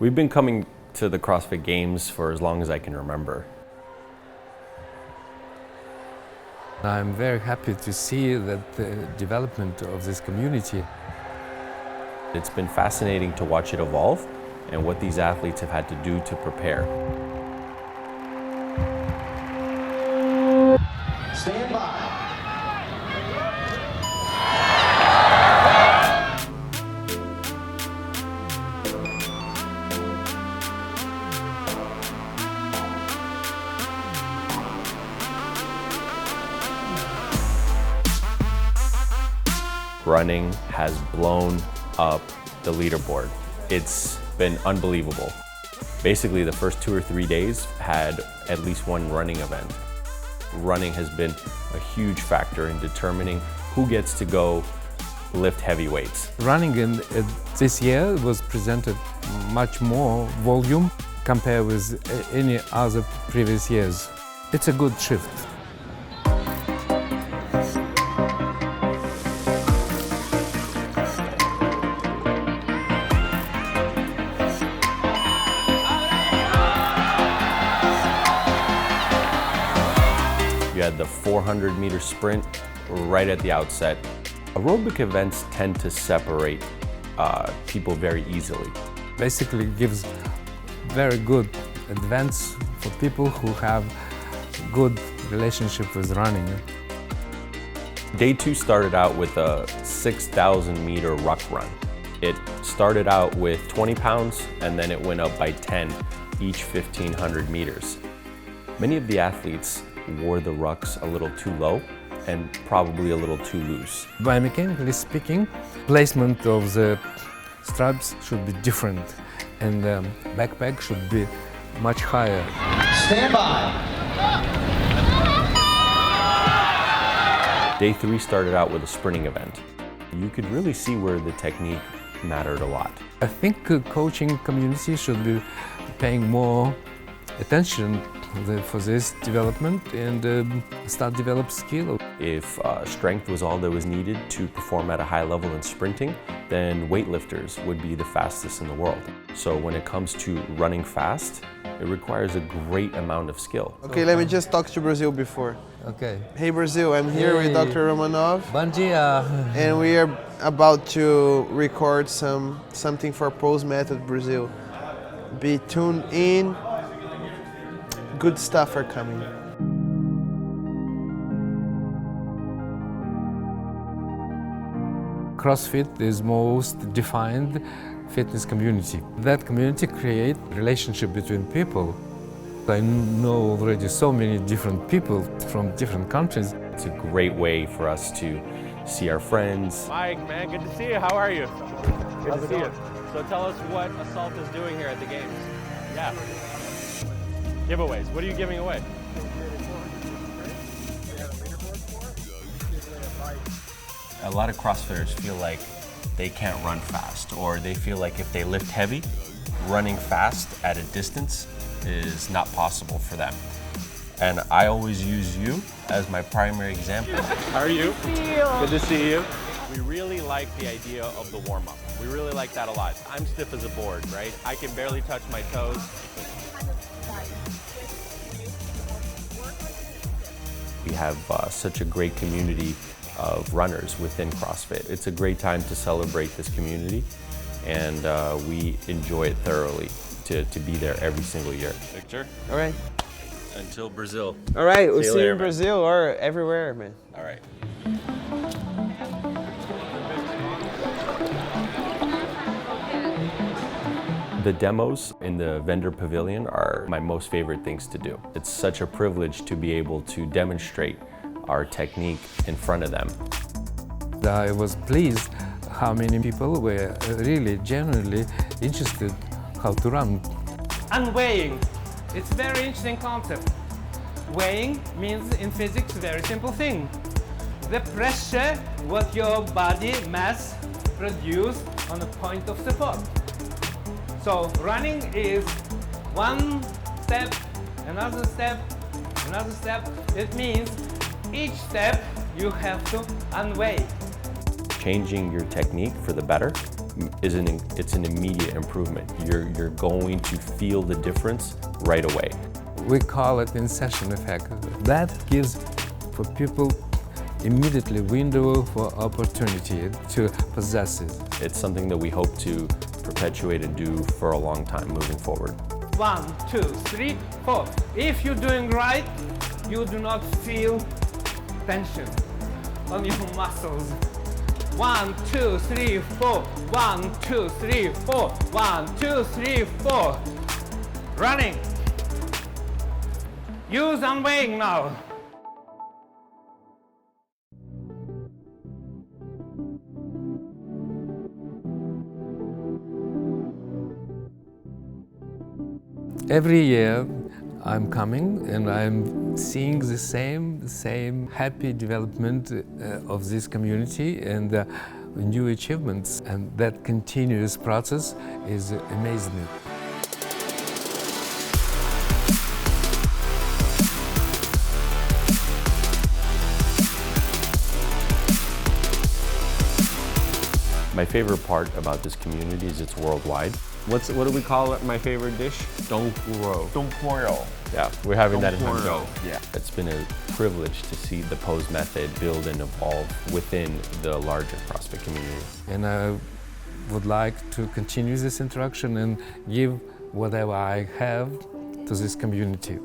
We've been coming to the CrossFit Games for as long as I can remember. I'm very happy to see that the development of this community. It's been fascinating to watch it evolve and what these athletes have had to do to prepare. Stand by. Running has blown up the leaderboard. It's been unbelievable. Basically, the first 2 or 3 days had at least one running event. Running has been a huge factor in determining who gets to go lift heavy weights. Running in this year was presented much more volume compared with any other previous years. It's a good shift. You had the 400-meter sprint right at the outset. Aerobic events tend to separate people very easily. Basically gives very good advance for people who have good relationship with running. Day 2 started out with a 6,000-meter ruck run. It started out with 20 pounds and then it went up by 10 each 1,500 meters. Many of the athletes wore the rucks a little too low and probably a little too loose. Biomechanically speaking, placement of the straps should be different and the backpack should be much higher. Stand by. Day 3 started out with a sprinting event. You could really see where the technique mattered a lot. I think coaching community should be paying more attention for this development and start develop skill. If strength was all that was needed to perform at a high level in sprinting, then weightlifters would be the fastest in the world. So when it comes to running fast, it requires a great amount of skill. Okay, let me just talk to Brazil before. Okay. Hey Brazil, I'm here with Dr. Romanov. Bom dia. And we are about to record something for Pose Method Brazil. Be tuned in. Good stuff are coming. CrossFit is most defined fitness community. That community creates relationship between people. I know already so many different people from different countries. It's a great way for us to see our friends. Mike, man, good to see you. How are you? Good to see you. So tell us what Assault is doing here at the games. Yeah. Giveaways. What are you giving away? A lot of CrossFitters feel like they can't run fast, or they feel like if they lift heavy, running fast at a distance is not possible for them. And I always use you as my primary example. How are you? Good to see you. We really like the idea of the warm-up. We really like that a lot. I'm stiff as a board, right? I can barely touch my toes. We have such a great community of runners within CrossFit. It's a great time to celebrate this community, and we enjoy it thoroughly to be there every single year. Victor? All right. Until Brazil. All right, we'll see you later, in man. Brazil or everywhere, man. All right. The demos in the vendor pavilion are my most favorite things to do. It's such a privilege to be able to demonstrate our technique in front of them. I was pleased how many people were really genuinely interested how to run. And weighing. It's a very interesting concept. Weighing means in physics a very simple thing. The pressure what your body mass produce on a point of support. So running is one step, another step, another step. It means each step you have to unweigh. Changing your technique for the better it's an immediate improvement. You're going to feel the difference right away. We call it in-session effect. That gives for people immediately window for opportunity to possess it. It's something that we hope to perpetuate and do for a long time moving forward. 1, 2, 3, 4. If you're doing right, you do not feel tension on your muscles. 1, 2, 3, 4. 1, 2, 3, 4. 1, 2, 3, 4. Running. Use unweighing now. Every year I'm coming and I'm seeing the same happy development of this community and new achievements, and that continuous process is amazing me. My favorite part about this community is it's worldwide. What do we call it? My favorite dish? Donkuro. Donkuro. Yeah, we're having that in Donkuro. Hangzhou. Yeah. It's been a privilege to see the pose method build and evolve within the larger CrossFit community. And I would like to continue this interaction and give whatever I have to this community.